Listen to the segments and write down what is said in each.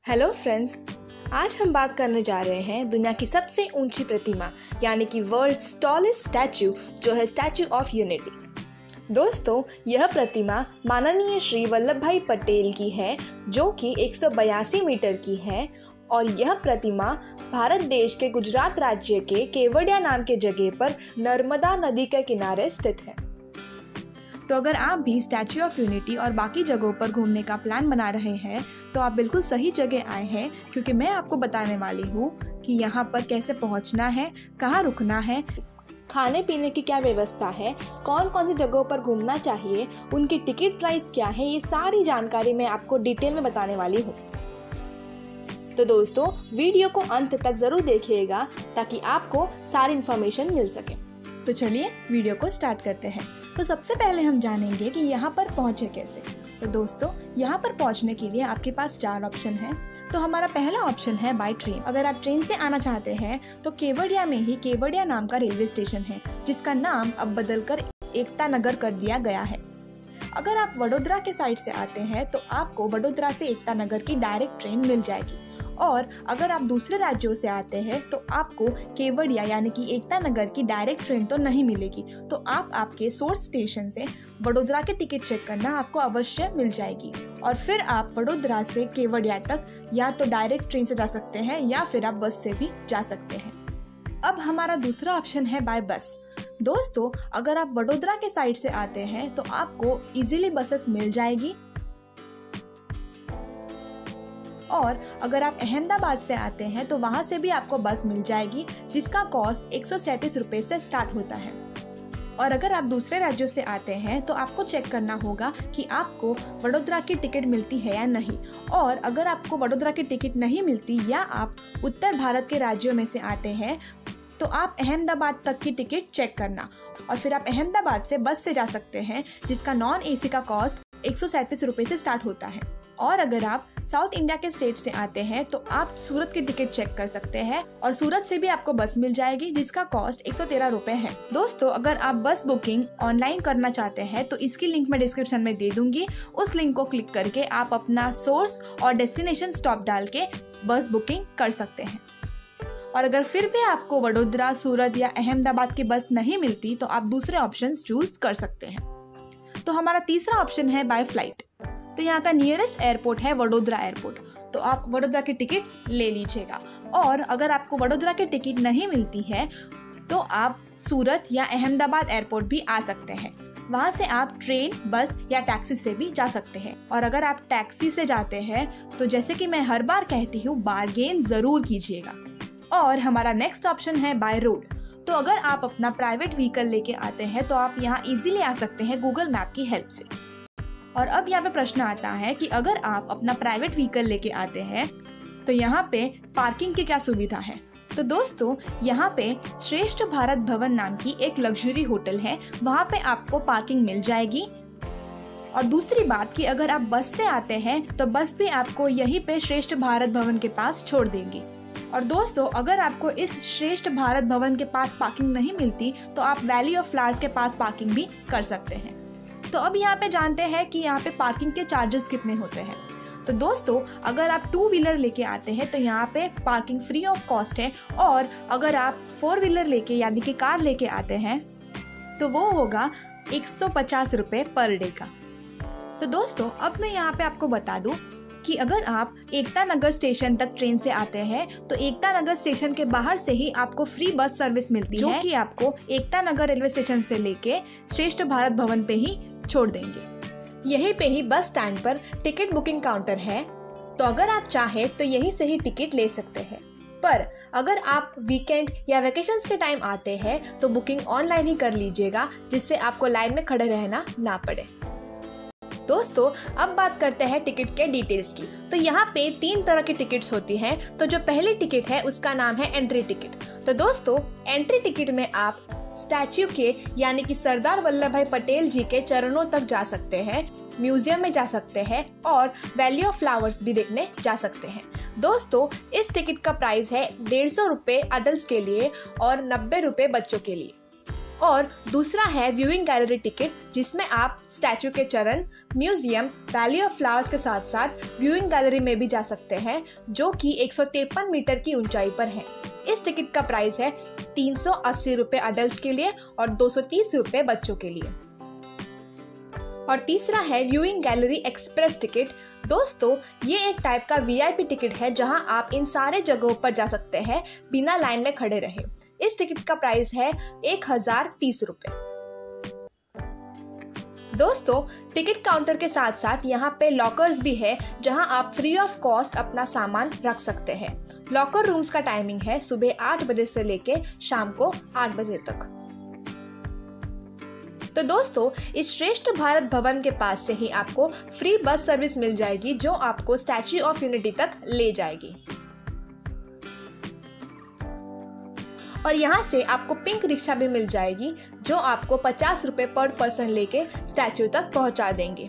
Hello friends, आज हम बात करने जा रहे हैं दुनिया की सबसे ऊंची प्रतिमा यानी कि वर्ल्ड्स टॉलेस्ट स्टैच्यू जो है स्टैच्यू ऑफ यूनिटी। दोस्तों, यह प्रतिमा माननीय श्री वल्लभ भाई पटेल की है जो कि 182 मीटर की है और यह प्रतिमा भारत देश के गुजरात राज्य के केवड़िया नाम के जगह पर नर्मदा नदी के किनारे स्थित है। तो अगर आप भी स्टैच्यू ऑफ यूनिटी और बाकी जगहों पर घूमने का प्लान बना रहे हैं तो आप बिल्कुल सही जगह आए हैं, क्योंकि मैं आपको बताने वाली हूँ कि यहाँ पर कैसे पहुँचना है, कहाँ रुकना है, खाने पीने की क्या व्यवस्था है, कौन कौन सी जगहों पर घूमना चाहिए, उनकी टिकट प्राइस क्या है, ये सारी जानकारी मैं आपको डिटेल में बताने वाली हूँ। तो दोस्तों, वीडियो को अंत तक ज़रूर देखिएगा ताकि आपको सारी इन्फॉर्मेशन मिल सके। तो चलिए वीडियो को स्टार्ट करते हैं। तो सबसे पहले हम जानेंगे कि यहाँ पर पहुँचे कैसे। तो दोस्तों, यहाँ पर पहुँचने के लिए आपके पास 4 ऑप्शन हैं। तो हमारा पहला ऑप्शन है बाय ट्रेन। अगर आप ट्रेन से आना चाहते हैं तो केवड़िया में ही केवड़िया नाम का रेलवे स्टेशन है जिसका नाम अब बदलकर एकता नगर कर दिया गया है। अगर आप वडोदरा के साइड से आते हैं तो आपको वडोदरा से एकता नगर की डायरेक्ट ट्रेन मिल जाएगी, और अगर आप दूसरे राज्यों से आते हैं तो आपको केवड़िया यानी कि एकता नगर की डायरेक्ट ट्रेन तो नहीं मिलेगी। तो आप आपके सोर्स स्टेशन से वडोदरा के टिकट चेक करना आपको अवश्य मिल जाएगी, और फिर आप वडोदरा से केवड़िया तक या तो डायरेक्ट ट्रेन से जा सकते हैं या फिर आप बस से भी जा सकते हैं। अब हमारा दूसरा ऑप्शन है बाय बस। दोस्तों, अगर आप वडोदरा के साइड से आते हैं तो आपको इजीली बसेस मिल जाएगी, और अगर आप अहमदाबाद से आते हैं तो वहाँ से भी आपको बस मिल जाएगी जिसका कॉस्ट 137 रुपये से स्टार्ट होता है। और अगर आप दूसरे राज्यों से आते हैं तो आपको चेक करना होगा कि आपको वडोदरा की टिकट मिलती है या नहीं, और अगर आपको वडोदरा की टिकट नहीं मिलती या आप उत्तर भारत के राज्यों में से आते हैं तो आप अहमदाबाद तक की टिकट चेक करना, और फिर आप अहमदाबाद से बस से जा सकते हैं जिसका नॉन एसी का कॉस्ट 137 रुपये से स्टार्ट होता है। और अगर आप साउथ इंडिया के स्टेट से आते हैं तो आप सूरत की टिकट चेक कर सकते हैं, और सूरत से भी आपको बस मिल जाएगी जिसका कॉस्ट 113 रुपये है। दोस्तों, अगर आप बस बुकिंग ऑनलाइन करना चाहते हैं तो इसकी लिंक मैं डिस्क्रिप्शन में दे दूंगी। उस लिंक को क्लिक करके आप अपना सोर्स और डेस्टिनेशन स्टॉप डाल के बस बुकिंग कर सकते हैं। और अगर फिर भी आपको वडोदरा, सूरत या अहमदाबाद की बस नहीं मिलती तो आप दूसरे ऑप्शंस चूज कर सकते हैं। तो हमारा तीसरा ऑप्शन है बाय फ्लाइट। तो यहाँ का नियरेस्ट एयरपोर्ट है वडोदरा एयरपोर्ट, तो आप वडोदरा की टिकट ले लीजिएगा। और अगर आपको वडोदरा की टिकट नहीं मिलती है तो आप सूरत या अहमदाबाद एयरपोर्ट भी आ सकते हैं। वहाँ से आप ट्रेन, बस या टैक्सी से भी जा सकते हैं। और अगर आप टैक्सी से जाते हैं तो जैसे कि मैं हर बार कहती हूँ, बार्गेन ज़रूर कीजिएगा। और हमारा नेक्स्ट ऑप्शन है बाय रोड। तो अगर आप अपना प्राइवेट व्हीकल लेके आते हैं तो आप यहाँ इजीली आ सकते हैं गूगल मैप की हेल्प से। और अब यहाँ पे प्रश्न आता है कि अगर आप अपना प्राइवेट व्हीकल लेके आते हैं तो यहाँ पे पार्किंग की क्या सुविधा है। तो दोस्तों, यहाँ पे श्रेष्ठ भारत भवन नाम की एक लग्जरी होटल है, वहाँ पे आपको पार्किंग मिल जाएगी। और दूसरी बात कि अगर आप बस से आते हैं तो बस भी आपको यहीं पे श्रेष्ठ भारत भवन के पास छोड़ देंगी। और दोस्तों, अगर आपको इस श्रेष्ठ भारत भवन के पास पार्किंग नहीं मिलती तो आप वैली ऑफ फ्लावर्स के पास पार्किंग भी कर सकते हैं। तो अब यहाँ पे जानते हैं कि यहाँ पे पार्किंग के चार्जेस कितने होते हैं। तो दोस्तों, अगर आप 2 व्हीलर लेके आते हैं तो यहाँ पे पार्किंग फ्री ऑफ कॉस्ट है, और अगर आप 4 व्हीलर लेके यानी कि कार लेके आते हैं तो वो होगा 150 रुपये पर डे का। तो दोस्तों, अब मैं यहाँ पे आपको बता दूँ कि अगर आप एकता नगर स्टेशन तक ट्रेन से आते हैं तो एकता नगर स्टेशन के बाहर से ही आपको फ्री बस सर्विस मिलती है जो कि आपको एकता नगर रेलवे स्टेशन से लेके श्रेष्ठ भारत भवन पे ही छोड़ देंगे। यहीं पे ही बस स्टैंड पर टिकट बुकिंग काउंटर है, तो अगर आप चाहे तो यहीं से ही टिकट ले सकते हैं। पर अगर आप वीकेंड या वेकेशंस के टाइम आते हैं तो बुकिंग ऑनलाइन ही कर लीजिएगा, जिससे आपको लाइन में खड़े रहना ना पड़े। दोस्तों, अब बात करते हैं टिकट के डिटेल्स की। तो यहाँ पे 3 तरह की टिकट्स होती हैं। तो जो पहली टिकट है उसका नाम है एंट्री टिकट। तो दोस्तों, एंट्री टिकट में आप स्टैच्यू के यानी कि सरदार वल्लभ भाई पटेल जी के चरणों तक जा सकते हैं, म्यूजियम में जा सकते हैं और वैली ऑफ फ्लावर्स भी देखने जा सकते हैं। दोस्तों, इस टिकट का प्राइस है 150 रुपये अडल्ट के लिए और 90 रुपये बच्चों के लिए। और दूसरा है व्यूइंग गैलरी टिकट, जिसमें आप स्टैचू के चरण, म्यूजियम, वैली ऑफ फ्लावर्स के साथ साथ व्यूइंग गैलरी में भी जा सकते हैं, जो कि 153 मीटर की ऊंचाई पर है। इस टिकट का प्राइस है 380 रुपये अडल्ट के लिए और 230 रुपये बच्चों के लिए। और तीसरा है व्यूइंग गैलरी एक्सप्रेस टिकट। दोस्तों, ये एक टाइप का वीआईपी टिकट है जहां आप इन सारे जगहों पर जा सकते हैं बिना लाइन में खड़े रहे। इस टिकट का प्राइस है 1030 रुपये। दोस्तों, टिकट काउंटर के साथ साथ यहाँ पे लॉकर्स भी है जहां आप फ्री ऑफ कॉस्ट अपना सामान रख सकते हैं। लॉकर रूम्स का टाइमिंग है सुबह 8 बजे से लेके शाम को 8 बजे तक। तो दोस्तों, इस श्रेष्ठ भारत भवन के पास से ही आपको फ्री बस सर्विस मिल जाएगी जो आपको स्टैच्यू ऑफ यूनिटी तक ले जाएगी। और यहाँ से आपको पिंक रिक्शा भी मिल जाएगी जो आपको 50 रुपये पर पर्सन लेके स्टैच्यू तक पहुँचा देंगे।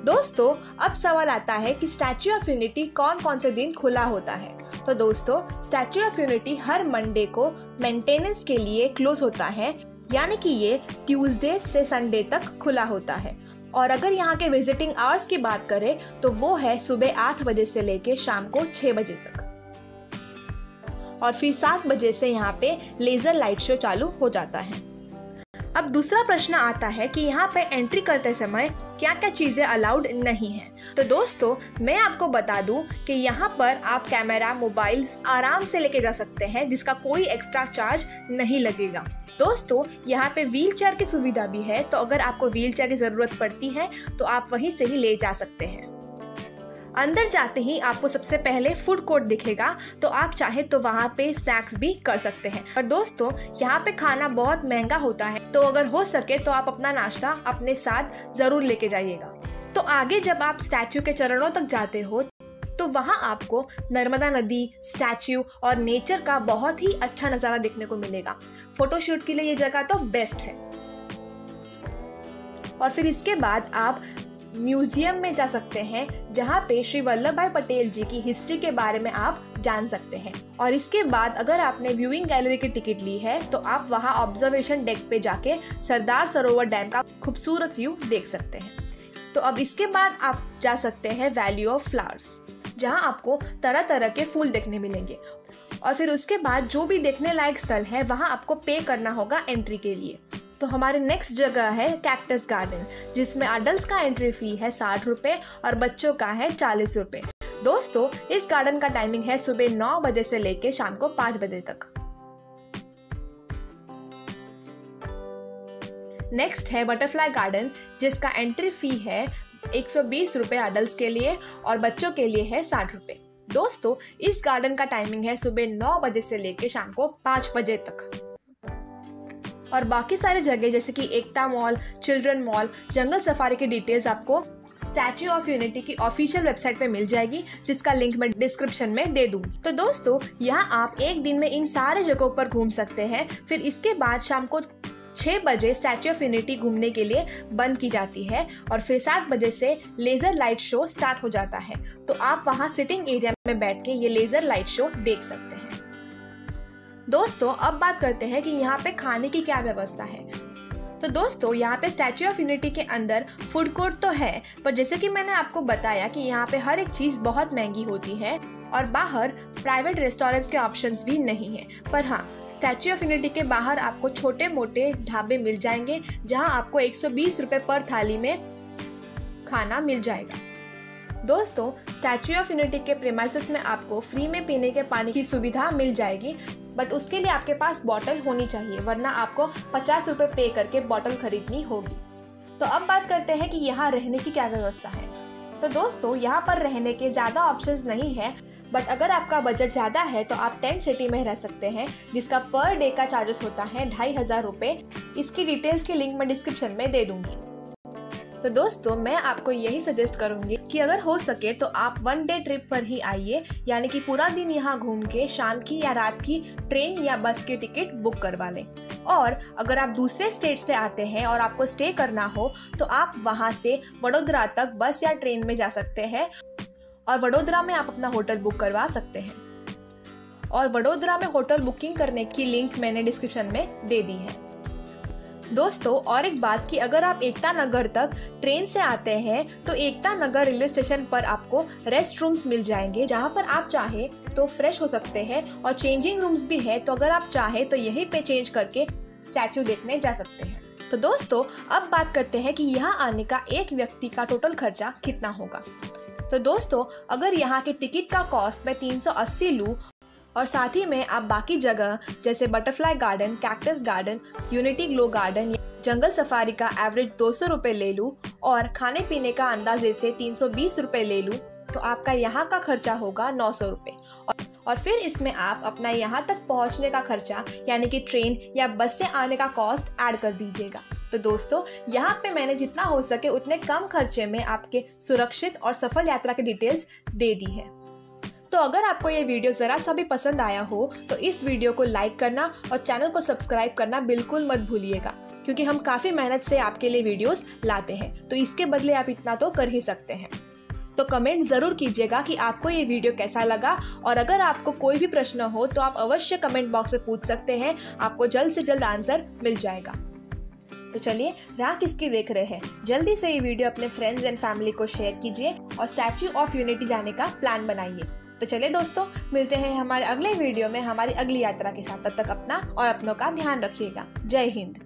दोस्तों, अब सवाल आता है कि स्टैच्यू ऑफ यूनिटी कौन कौन से दिन खुला होता है। तो दोस्तों, statue of unity her Monday को मेंटेनेंस के लिए क्लोज होता है, यानी कि ये ट्यूसडे से संडे तक खुला होता है। और अगर यहाँ के विजिटिंग आवर्स की बात करें तो वो है सुबह 8 बजे से लेके शाम को 6 बजे तक। और फिर 7 बजे से यहाँ पे लेजर लाइट शो चालू हो जाता है। अब दूसरा प्रश्न आता है कि यहाँ पे एंट्री करते समय क्या क्या चीजें अलाउड नहीं है। तो दोस्तों, मैं आपको बता दूं कि यहाँ पर आप कैमरा, मोबाइल्स आराम से लेके जा सकते हैं, जिसका कोई एक्स्ट्रा चार्ज नहीं लगेगा। दोस्तों, यहाँ पे व्हील चेयर की सुविधा भी है, तो अगर आपको व्हील चेयर की जरूरत पड़ती है तो आप वहीं से ही ले जा सकते हैं। अंदर जाते ही आपको सबसे पहले फूड कोर्ट दिखेगा, तो आप चाहे तो वहाँ पे स्नैक्स भी कर सकते हैं। और दोस्तों, यहाँ पे खाना बहुत महंगा होता है, तो अगर हो सके तो आप अपना नाश्ता अपने साथ जरूर लेके जाइएगा। तो आगे जब आप स्टैच्यू के चरणों तक जाते हो तो वहाँ आपको नर्मदा नदी, स्टैच्यू और नेचर का बहुत ही अच्छा नज़ारा देखने को मिलेगा। फोटोशूट के लिए ये जगह तो बेस्ट है। और फिर इसके बाद आप म्यूजियम में जा सकते हैं, जहाँ पे श्री वल्लभ भाई पटेल जी की हिस्ट्री के बारे में आप जान सकते हैं। और इसके बाद अगर आपने व्यूइंग गैलरी की टिकट ली है तो आप वहाँ ऑब्जर्वेशन डेक पे जाके सरदार सरोवर डैम का खूबसूरत व्यू देख सकते हैं। तो अब इसके बाद आप जा सकते हैं वैली ऑफ फ्लावर्स, जहाँ आपको तरह तरह के फूल देखने मिलेंगे। और फिर उसके बाद जो भी देखने लायक स्थल है वहाँ आपको पे करना होगा एंट्री के लिए। तो हमारे नेक्स्ट जगह है कैक्टस गार्डन, जिसमें अडल्ट का एंट्री फी है 60 रुपये और बच्चों का है 40 रुपये। दोस्तों, इस गार्डन का टाइमिंग है सुबह 9 बजे से लेकर शाम को 5 बजे तक। नेक्स्ट है बटरफ्लाई गार्डन, जिसका एंट्री फी है 120 रुपये अडल्ट के लिए और बच्चों के लिए है 60 रुपये। दोस्तों, इस गार्डन का टाइमिंग है सुबह 9 बजे से लेकर शाम को 5 बजे तक। और बाकी सारे जगह जैसे कि एकता मॉल, चिल्ड्रन मॉल, जंगल सफारी की डिटेल्स आपको स्टैच्यू ऑफ यूनिटी की ऑफिशियल वेबसाइट पे मिल जाएगी, जिसका लिंक मैं डिस्क्रिप्शन में दे दूंगी। तो दोस्तों, यहाँ आप एक दिन में इन सारे जगहों पर घूम सकते हैं। फिर इसके बाद शाम को 6 बजे स्टैच्यू ऑफ यूनिटी घूमने के लिए बंद की जाती है और फिर 7 बजे से लेजर लाइट शो स्टार्ट हो जाता है। तो आप वहाँ सिटिंग एरिया में बैठ के ये लेजर लाइट शो देख सकते हैं। दोस्तों, अब बात करते हैं कि यहाँ पे खाने की क्या व्यवस्था है। तो दोस्तों, यहाँ पे स्टैच्यू ऑफ यूनिटी के अंदर फूड कोर्ट तो है, पर जैसे कि मैंने आपको बताया कि यहाँ पे हर एक चीज़ बहुत महंगी होती है और बाहर प्राइवेट रेस्टोरेंट्स के ऑप्शंस भी नहीं है। पर हाँ, स्टैच्यू ऑफ यूनिटी के बाहर आपको छोटे मोटे ढाबे मिल जाएंगे, जहाँ आपको 120 रुपये पर थाली में खाना मिल जाएगा। दोस्तों, स्टैच्यू ऑफ यूनिटी के प्रीमाइसेस में आपको फ्री में पीने के पानी की सुविधा मिल जाएगी, बट उसके लिए आपके पास बॉटल होनी चाहिए, वरना आपको 50 रुपये पे करके बॉटल खरीदनी होगी। तो अब बात करते हैं कि यहाँ रहने की क्या व्यवस्था है। तो दोस्तों, यहाँ पर रहने के ज़्यादा ऑप्शंस नहीं है, बट अगर आपका बजट ज़्यादा है तो आप टेंट सिटी में रह सकते हैं, जिसका पर डे का चार्जेस होता है 2500 रुपये। इसकी डिटेल्स की लिंक मैं डिस्क्रिप्शन में दे दूंगी। तो दोस्तों, मैं आपको यही सजेस्ट करूंगी कि अगर हो सके तो आप 1 डे ट्रिप पर ही आइए, यानी कि पूरा दिन यहाँ घूम के शाम की या रात की ट्रेन या बस की टिकट बुक करवा लें। और अगर आप दूसरे स्टेट से आते हैं और आपको स्टे करना हो तो आप वहाँ से वडोदरा तक बस या ट्रेन में जा सकते हैं और वडोदरा में आप अपना होटल बुक करवा सकते हैं। और वडोदरा में होटल बुकिंग करने की लिंक मैंने डिस्क्रिप्शन में दे दी है। दोस्तों और एक बात कि अगर आप एकता नगर तक ट्रेन से आते हैं तो एकता नगर रेलवे स्टेशन पर आपको रेस्ट रूम्स मिल जाएंगे, जहां पर आप चाहे तो फ्रेश हो सकते हैं और चेंजिंग रूम्स भी है। तो अगर आप चाहे तो यहीं पे चेंज करके स्टैचू देखने जा सकते हैं। तो दोस्तों अब बात करते हैं कि यहाँ आने का एक व्यक्ति का टोटल खर्चा कितना होगा। तो दोस्तों अगर यहाँ के टिकट का कॉस्ट मैं 380 लूँ और साथ ही में आप बाकी जगह जैसे butterfly garden, cactus garden, unity glow garden, जंगल सफारी का एवरेज 200 रुपये ले लूँ और खाने पीने का अंदाजे से 320 रुपये ले लूँ तो आपका यहाँ का खर्चा होगा 900 रुपये। और फिर इसमें आप अपना यहाँ तक पहुँचने का खर्चा यानी कि ट्रेन या बस से आने का कॉस्ट ऐड कर दीजिएगा। तो दोस्तों यहाँ पे मैंने जितना हो सके उतने कम खर्चे में आपके सुरक्षित और सफल यात्रा की डिटेल्स दे दी है। तो अगर आपको ये वीडियो ज़रा सा भी पसंद आया हो तो इस वीडियो को लाइक करना और चैनल को सब्सक्राइब करना बिल्कुल मत भूलिएगा, क्योंकि हम काफ़ी मेहनत से आपके लिए वीडियोस लाते हैं, तो इसके बदले आप इतना तो कर ही सकते हैं। तो कमेंट ज़रूर कीजिएगा कि आपको ये वीडियो कैसा लगा, और अगर आपको कोई भी प्रश्न हो तो आप अवश्य कमेंट बॉक्स में पूछ सकते हैं, आपको जल्द से जल्द आंसर मिल जाएगा। तो चलिए राह किसकी देख रहे हैं, जल्दी से ये वीडियो अपने फ्रेंड्स एंड फैमिली को शेयर कीजिए और स्टैच्यू ऑफ यूनिटी जाने का प्लान बनाइए। तो चलिए दोस्तों मिलते हैं हमारे अगले वीडियो में हमारी अगली यात्रा के साथ। तब तक अपना और अपनों का ध्यान रखिएगा। जय हिंद।